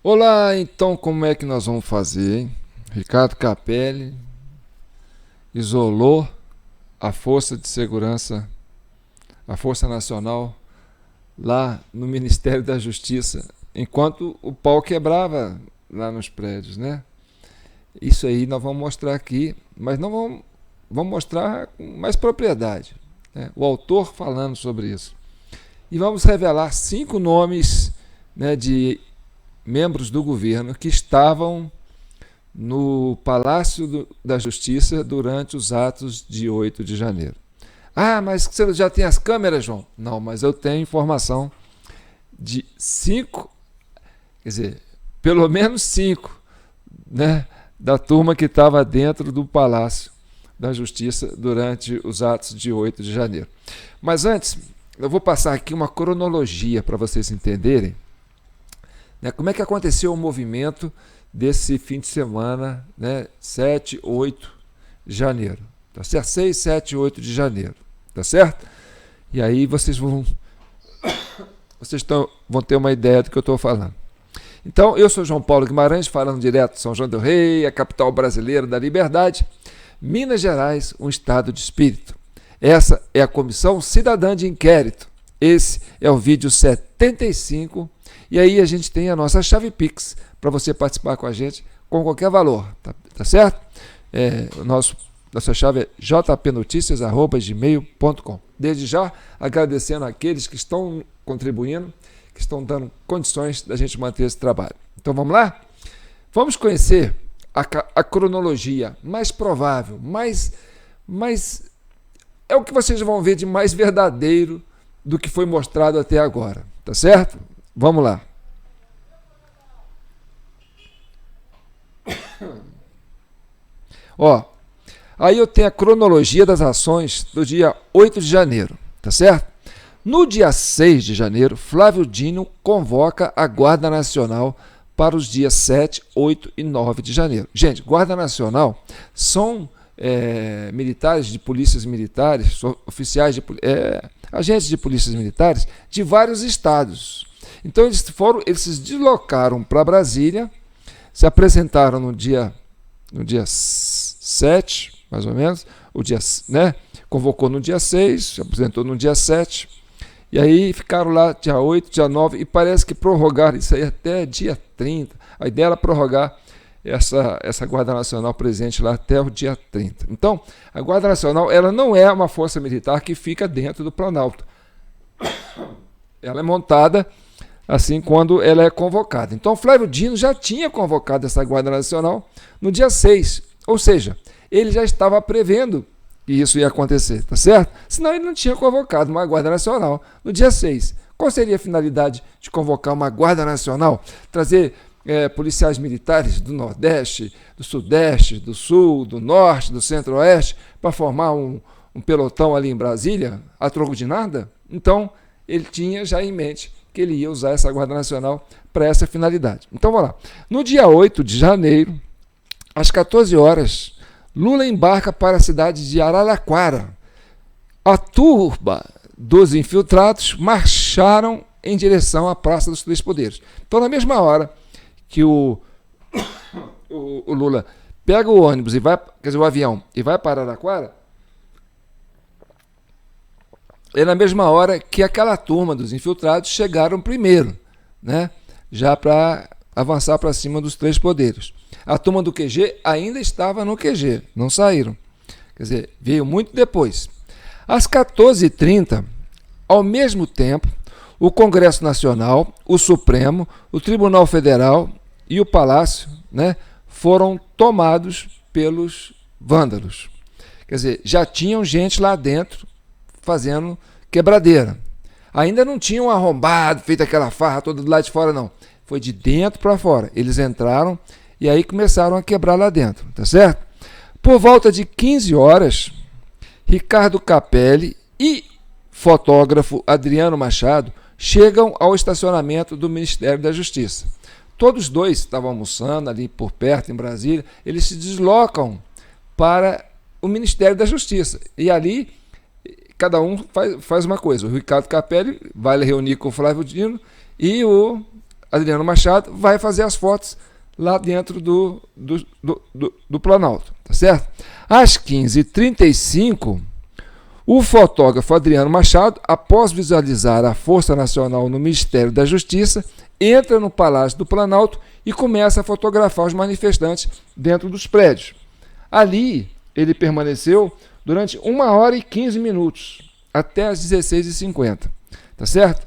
Olá, então como é que nós vamos fazer, hein? Ricardo Capelli isolou a Força de Segurança, a Força Nacional, lá no Ministério da Justiça, enquanto o pau quebrava lá nos prédios, né? Isso aí nós vamos mostrar aqui, mas não vamos mostrar com mais propriedade, né? O autor falando sobre isso. E vamos revelar 5 nomes, né, de membros do governo que estavam no Palácio da Justiça durante os atos de 8 de janeiro. Ah, mas você já tem as câmeras, João? Não, mas eu tenho informação de 5, quer dizer, pelo menos 5, né, da turma que estava dentro do Palácio da Justiça durante os atos de 8 de janeiro. Mas antes, eu vou passar aqui uma cronologia para vocês entenderem, né, como é que aconteceu o movimento desse fim de semana, né, 7, 8 de janeiro. Tá certo? 6, 7, 8 de janeiro. Tá certo? E aí vocês vão ter uma ideia do que eu estou falando. Então, eu sou João Paulo Guimarães, falando direto de São João del Rei, a capital brasileira da liberdade, Minas Gerais, um estado de espírito. Essa é a Comissão Cidadã de Inquérito. Esse é o vídeo 75. E aí a gente tem a nossa chave Pix para você participar com a gente com qualquer valor, tá certo? Nossa chave é jpnoticias@gmail.com. Desde já, agradecendo àqueles que estão contribuindo, que estão dando condições da gente manter esse trabalho. Então vamos lá? Vamos conhecer a cronologia mais provável, é o que vocês vão ver de mais verdadeiro do que foi mostrado até agora, tá certo? Vamos lá. Ó, aí eu tenho a cronologia das ações do dia 8 de janeiro, tá certo? No dia 6 de janeiro, Flávio Dino convoca a Guarda Nacional para os dias 7, 8 e 9 de janeiro. Gente, Guarda Nacional são militares de polícias militares, oficiais agentes de polícias militares de vários estados. Então eles se deslocaram para Brasília, se apresentaram no dia 7, mais ou menos, né? Convocou no dia 6, se apresentou no dia 7, e aí ficaram lá dia 8, dia 9, e parece que prorrogaram isso aí até dia 30. A ideia era prorrogar essa Guarda Nacional presente lá até o dia 30. Então, a Guarda Nacional ela não é uma força militar que fica dentro do Planalto. Ela é montada assim quando ela é convocada. Então, Flávio Dino já tinha convocado essa Guarda Nacional no dia 6, ou seja, ele já estava prevendo que isso ia acontecer, tá certo? Senão ele não tinha convocado uma Guarda Nacional no dia 6. Qual seria a finalidade de convocar uma Guarda Nacional? Trazer policiais militares do Nordeste, do Sudeste, do Sul, do Norte, do Centro-Oeste, para formar um pelotão ali em Brasília, a troco de nada? Então, ele tinha já em mente que ele ia usar essa Guarda Nacional para essa finalidade. Então, vamos lá. No dia 8 de janeiro, às 14 horas, Lula embarca para a cidade de Araraquara. A turba dos infiltrados marcharam em direção à Praça dos Três Poderes. Então, na mesma hora que o Lula pega o ônibus e vai, quer dizer, o avião, e vai para Araraquara, é na mesma hora que aquela turma dos infiltrados chegaram primeiro, né? Já para avançar para cima dos Três Poderes. A turma do QG ainda estava no QG, não saíram. Quer dizer, veio muito depois. Às 14h30, ao mesmo tempo, o Congresso Nacional, o Supremo, o Tribunal Federal e o Palácio, né, foram tomados pelos vândalos. Quer dizer, já tinham gente lá dentro fazendo quebradeira. Ainda não tinham arrombado, feito aquela farra toda do lado de fora, não. Foi de dentro para fora. Eles entraram e aí começaram a quebrar lá dentro, tá certo? Por volta de 15 horas, Ricardo Capelli e fotógrafo Adriano Machado chegam ao estacionamento do Ministério da Justiça. Todos dois estavam almoçando ali por perto, em Brasília. Eles se deslocam para o Ministério da Justiça. E ali, cada um faz uma coisa. O Ricardo Capelli vai reunir com o Flávio Dino e o Adriano Machado vai fazer as fotos lá dentro do Planalto, tá certo? Às 15h35, o fotógrafo Adriano Machado, após visualizar a Força Nacional no Ministério da Justiça, entra no Palácio do Planalto e começa a fotografar os manifestantes dentro dos prédios. Ali, ele permaneceu durante 1h15, até as 16h50, tá certo?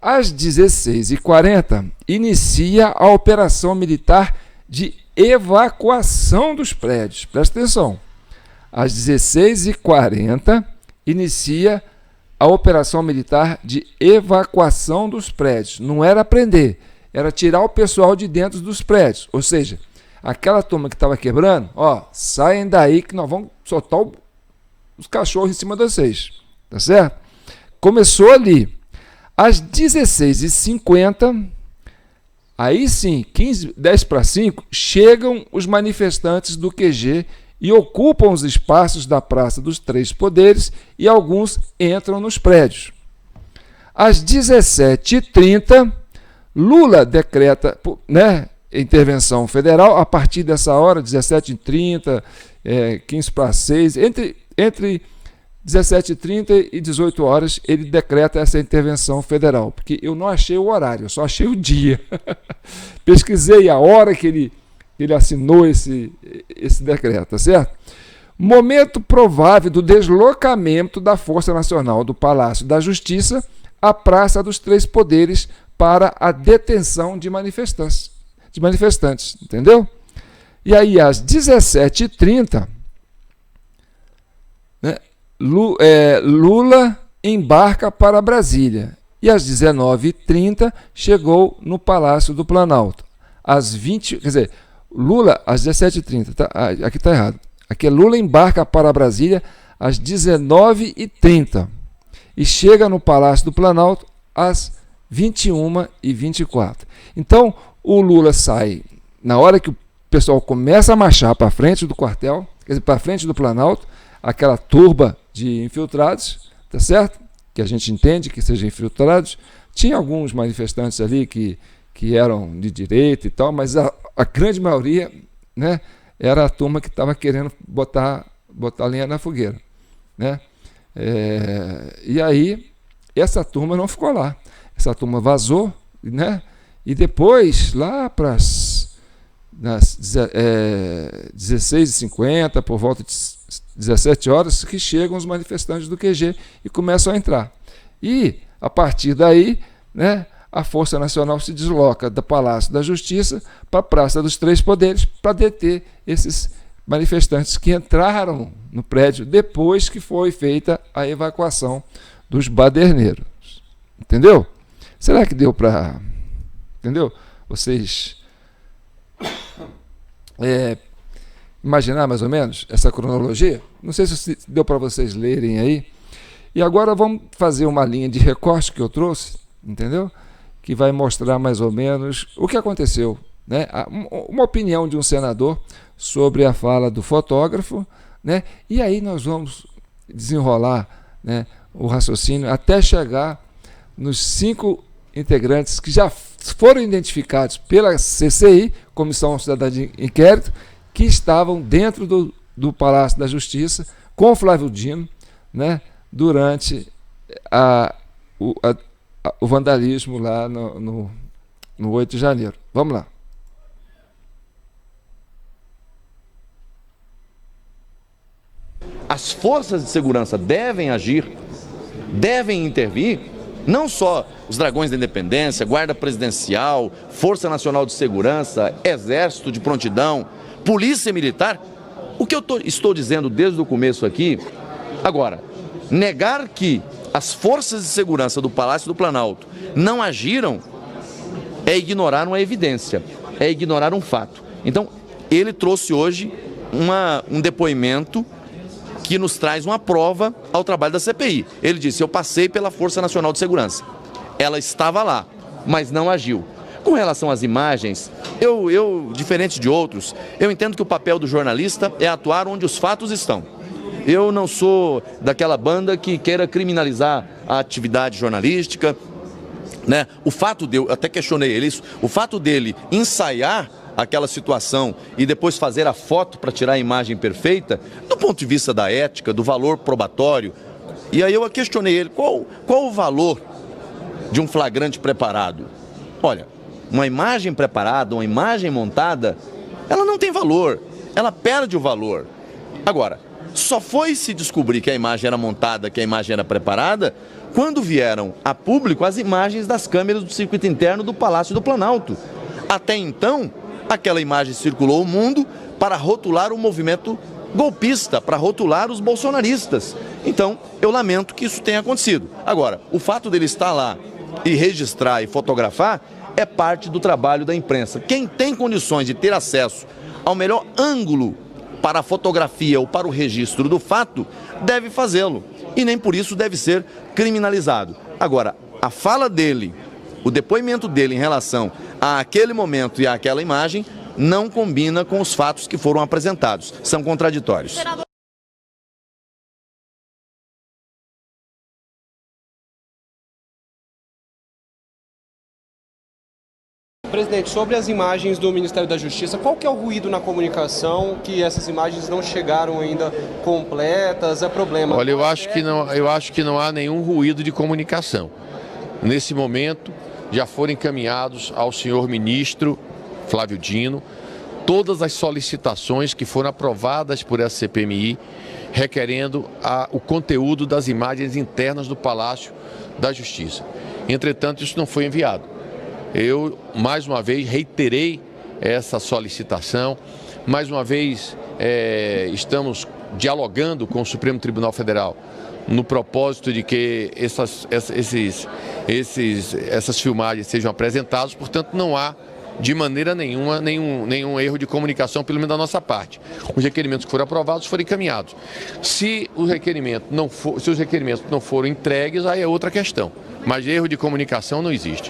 Às 16h40, inicia a operação militar de evacuação dos prédios. Presta atenção. Às 16h40, inicia a operação militar de evacuação dos prédios. Não era prender, era tirar o pessoal de dentro dos prédios. Ou seja, aquela turma que estava quebrando, ó, saem daí que nós vamos soltar os cachorros em cima de vocês. Tá certo? Começou ali. Às 16h50, aí sim, 10 para 5, chegam os manifestantes do QG e ocupam os espaços da Praça dos Três Poderes e alguns entram nos prédios. Às 17h30, Lula decreta, né, intervenção federal. A partir dessa hora, 17h30, 15 para 6, entre 17h30 e 18 horas, ele decreta essa intervenção federal, porque eu não achei o horário, eu só achei o dia. Pesquisei a hora que ele assinou esse decreto, tá certo? Momento provável do deslocamento da Força Nacional do Palácio da Justiça à Praça dos Três Poderes para a detenção de manifestantes, entendeu? E aí, às 17h30, né, Lula embarca para Brasília e às 19h30 chegou no Palácio do Planalto. Às 20, quer dizer, Lula às 17h30, tá? Aqui está errado. Aqui é Lula embarca para Brasília às 19h30 e chega no Palácio do Planalto às 21h24. Então, o Lula sai na hora que o pessoal começa a marchar para frente do quartel, quer dizer, para frente do Planalto, aquela turba de infiltrados, tá certo? Que a gente entende que sejam infiltrados. Tinha alguns manifestantes ali que eram de direita e tal, mas a grande maioria, né, era a turma que estava querendo botar lenha na fogueira, né? E aí, essa turma não ficou lá. Essa turma vazou, né? E depois, lá para as 16h50, por volta de 17 horas, que chegam os manifestantes do QG e começam a entrar. E, a partir daí, né, a Força Nacional se desloca do Palácio da Justiça para a Praça dos Três Poderes para deter esses manifestantes que entraram no prédio depois que foi feita a evacuação dos baderneiros. Entendeu? Será que deu para... Entendeu? Vocês... imaginar mais ou menos essa cronologia? Não sei se deu para vocês lerem aí. E agora vamos fazer uma linha de recorte que eu trouxe, entendeu? Que vai mostrar mais ou menos o que aconteceu, né? Uma opinião de um senador sobre a fala do fotógrafo, né? E aí nós vamos desenrolar, né, o raciocínio até chegar nos 5 integrantes que já foram identificados pela CCI, Comissão Cidadã de Inquérito, que estavam dentro do Palácio da Justiça com Flávio Dino, né, durante o vandalismo lá no 8 de janeiro. Vamos lá. As forças de segurança devem agir, devem intervir, não só os Dragões da Independência, Guarda Presidencial, Força Nacional de Segurança, Exército de Prontidão, Polícia Militar. O que eu estou dizendo desde o começo aqui, agora, negar que as forças de segurança do Palácio do Planalto não agiram é ignorar uma evidência, é ignorar um fato. Então, ele trouxe hoje um depoimento que nos traz uma prova ao trabalho da CPI. Ele disse: eu passei pela Força Nacional de Segurança. Ela estava lá, mas não agiu. Com relação às imagens, eu, diferente de outros, eu entendo que o papel do jornalista é atuar onde os fatos estão. Eu não sou daquela banda que queira criminalizar a atividade jornalística. né? O fato de, eu até questionei ele isso, o fato dele ensaiar aquela situação e depois fazer a foto para tirar a imagem perfeita, do ponto de vista da ética, do valor probatório, e aí eu questionei ele, qual o valor de um flagrante preparado? Olha, uma imagem preparada, uma imagem montada, ela não tem valor, ela perde o valor. Agora, só foi se descobrir que a imagem era montada, que a imagem era preparada, quando vieram a público as imagens das câmeras do circuito interno do Palácio do Planalto. Até então, aquela imagem circulou o mundo para rotular o movimento golpista, para rotular os bolsonaristas. Então, eu lamento que isso tenha acontecido. Agora, o fato dele estar lá e registrar e fotografar é parte do trabalho da imprensa. Quem tem condições de ter acesso ao melhor ângulo para a fotografia ou para o registro do fato, deve fazê-lo. E nem por isso deve ser criminalizado. Agora, a fala dele, o depoimento dele em relação àquele momento e àquela imagem, não combina com os fatos que foram apresentados. São contraditórios. Presidente, sobre as imagens do Ministério da Justiça, qual que é o ruído na comunicação que essas imagens não chegaram ainda completas? É problema? Olha, eu acho que não há nenhum ruído de comunicação. Nesse momento, já foram encaminhados ao senhor ministro Flávio Dino todas as solicitações que foram aprovadas por essa CPMI, requerendo o conteúdo das imagens internas do Palácio da Justiça. Entretanto, isso não foi enviado. Eu, mais uma vez, reiterei essa solicitação. Mais uma vez, estamos dialogando com o Supremo Tribunal Federal no propósito de que essas filmagens sejam apresentadas. Portanto, não há, de maneira nenhuma, nenhum erro de comunicação, pelo menos da nossa parte. Os requerimentos que foram aprovados foram encaminhados. Se os requerimentos não foram entregues, aí é outra questão. Mas erro de comunicação não existe.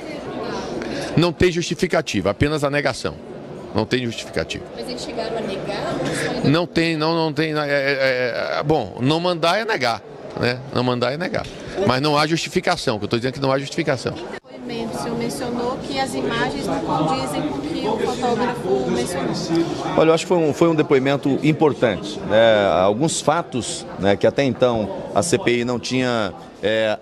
Não tem justificativa, apenas a negação. Não tem justificativa. Mas eles chegaram a negar? Não tem. Bom, não mandar é negar, né? Não mandar é negar. Mas não há justificação, que eu estou dizendo que não há justificação. O senhor mencionou que as imagens não condizem com o que o fotógrafo mencionou. Olha, eu acho que foi um depoimento importante, né? Alguns fatos, né, que até então a CPI não tinha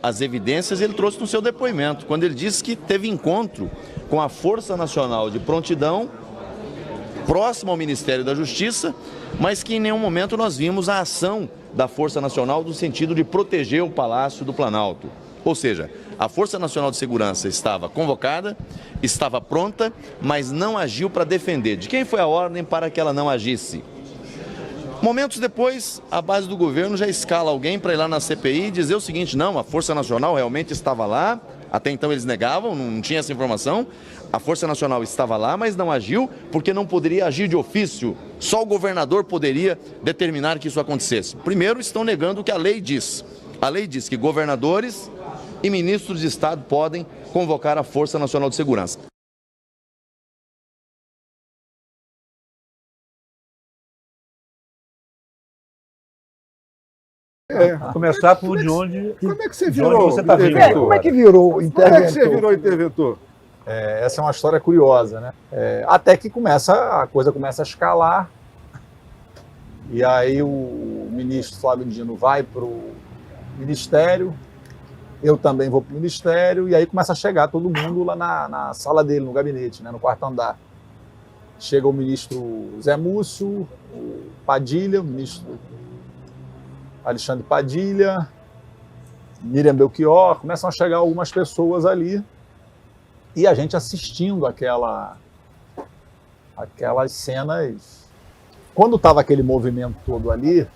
as evidências, ele trouxe no seu depoimento, quando ele disse que teve encontro com a Força Nacional de Prontidão, próximo ao Ministério da Justiça, mas que em nenhum momento nós vimos a ação da Força Nacional no sentido de proteger o Palácio do Planalto. Ou seja, a Força Nacional de Segurança estava convocada, estava pronta, mas não agiu para defender. De quem foi a ordem para que ela não agisse? Momentos depois, a base do governo já escala alguém para ir lá na CPI e dizer o seguinte: não, a Força Nacional realmente estava lá, até então eles negavam, não tinha essa informação. A Força Nacional estava lá, mas não agiu porque não poderia agir de ofício. Só o governador poderia determinar que isso acontecesse. Primeiro, estão negando o que a lei diz. A lei diz que governadores e ministros de Estado podem convocar a Força Nacional de Segurança. Começar por de onde. Como é que você virou você tá interventor? Como é que virou interventor? Como é que você virou interventor? Essa é uma história curiosa, né? Até que a coisa começa a escalar. E aí o ministro Flávio Dino vai para o ministério, eu também vou para o ministério, e aí começa a chegar todo mundo lá na sala dele, no gabinete, né, no quarto andar. Chega o ministro Zé Múcio, o Padilha, o ministro Alexandre Padilha, Miriam Belchior, começam a chegar algumas pessoas ali, e a gente assistindo aquelas cenas. Quando estava aquele movimento todo ali,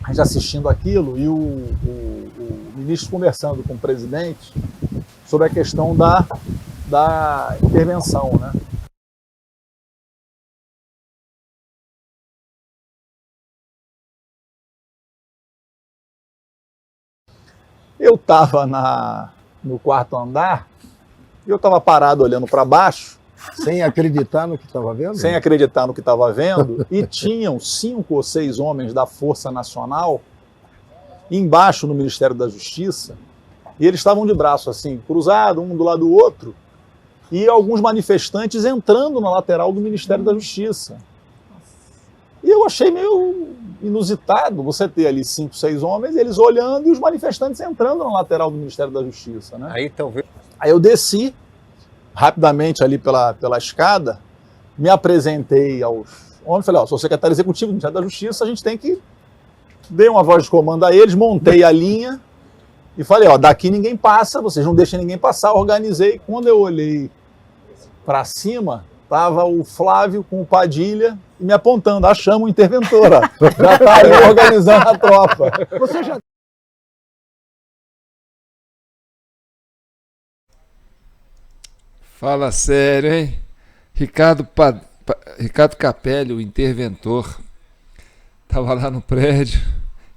a gente assistindo aquilo e o ministro conversando com o presidente sobre a questão da intervenção, né? Eu estava no quarto andar, eu estava parado olhando para baixo, sem acreditar no que estava vendo? Sem acreditar no que estava vendo, e tinham 5 ou 6 homens da Força Nacional embaixo no Ministério da Justiça, E eles estavam de braço assim, cruzado, um do lado do outro, e alguns manifestantes entrando na lateral do Ministério da Justiça. E eu achei meio inusitado você ter ali 5, 6 homens, eles olhando e os manifestantes entrando na lateral do Ministério da Justiça, né? Aí eu desci rapidamente ali pela escada, me apresentei aos homens, falei, sou secretário executivo do Ministério da Justiça, a gente tem que... Dei uma voz de comando a eles, montei a linha e falei, daqui ninguém passa, vocês não deixem ninguém passar, organizei. Quando eu olhei para cima, estava o Flávio com o Padilha e me apontando, achamos o interventor, já está ali organizando a tropa. Você já Fala sério, hein? Ricardo Capelli, o interventor, estava lá no prédio,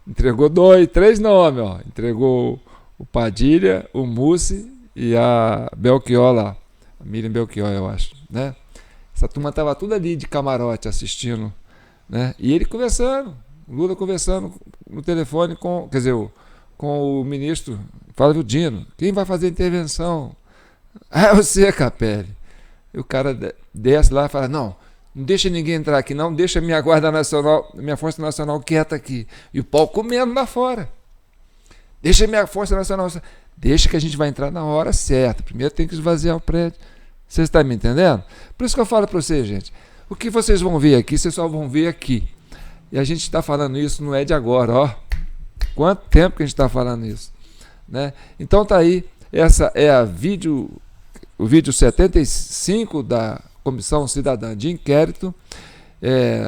entregou 3 nomes, entregou o Padilha, o Mussi e a Belchior lá, a Miriam Belchior, eu acho, né? Essa turma estava tudo ali de camarote assistindo, né? E ele conversando, o Lula conversando no telefone com o ministro Flávio Dino. Quem vai fazer a intervenção? É você, Capelli. E o cara desce lá e fala, não deixa ninguém entrar aqui, não, deixa minha Guarda Nacional, minha Força Nacional quieta aqui. E o pau comendo lá fora. Deixa minha Força Nacional, deixa que a gente vai entrar na hora certa. Primeiro tem que esvaziar o prédio. Vocês estão me entendendo? Por isso que eu falo para vocês, gente, o que vocês vão ver aqui, vocês só vão ver aqui. E a gente está falando isso, não é de agora, Quanto tempo que a gente está falando isso, né? Então tá aí, essa é o vídeo 75 da Comissão Cidadã de Inquérito.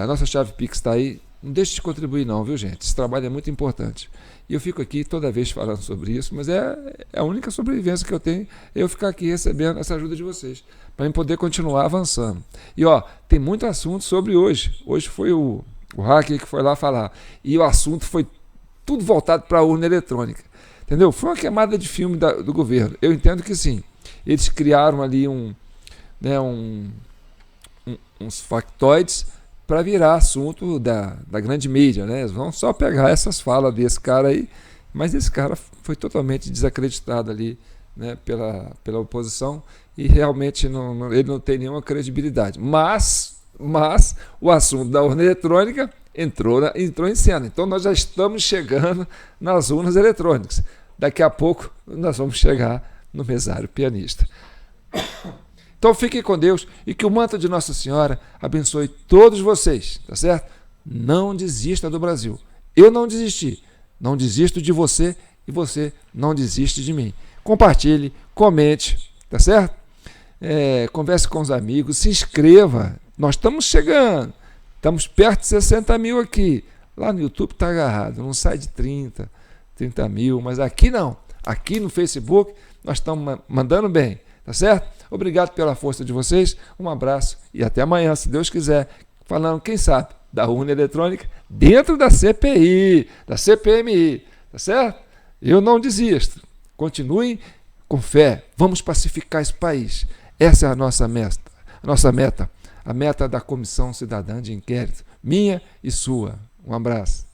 A nossa chave Pix está aí. Não deixe de contribuir não, viu, gente? Esse trabalho é muito importante. E eu fico aqui toda vez falando sobre isso, mas é a única sobrevivência que eu tenho, eu ficar aqui recebendo essa ajuda de vocês, para poder continuar avançando. E tem muito assunto sobre hoje. Hoje foi o hacker que foi lá falar. E o assunto foi tudo voltado para a urna eletrônica. Entendeu? Foi uma queimada de filme do governo. Eu entendo que sim. Eles criaram ali uns factoides para virar assunto da grande mídia, né? Eles vão só pegar essas falas desse cara aí, mas esse cara foi totalmente desacreditado ali, né, pela oposição, e realmente ele não tem nenhuma credibilidade. Mas o assunto da urna eletrônica entrou em cena. Então nós já estamos chegando nas urnas eletrônicas. Daqui a pouco nós vamos chegar no mesário pianista. Então fiquem com Deus e que o manto de Nossa Senhora abençoe todos vocês, tá certo? Não desista do Brasil. Eu não desisti. Não desisto de você e você não desiste de mim. Compartilhe, comente, tá certo? Converse com os amigos, se inscreva. Nós estamos chegando. Estamos perto de 60 mil aqui. Lá no YouTube está agarrado. Não sai de 30 mil, mas aqui não. Aqui no Facebook nós estamos mandando bem, tá certo? Obrigado pela força de vocês, um abraço e até amanhã, se Deus quiser, falando, quem sabe, da urna eletrônica dentro da CPI, da CPMI, tá certo? Eu não desisto. Continuem com fé, vamos pacificar esse país. Essa é a nossa meta, a meta da Comissão Cidadã de Inquérito, minha e sua. Um abraço.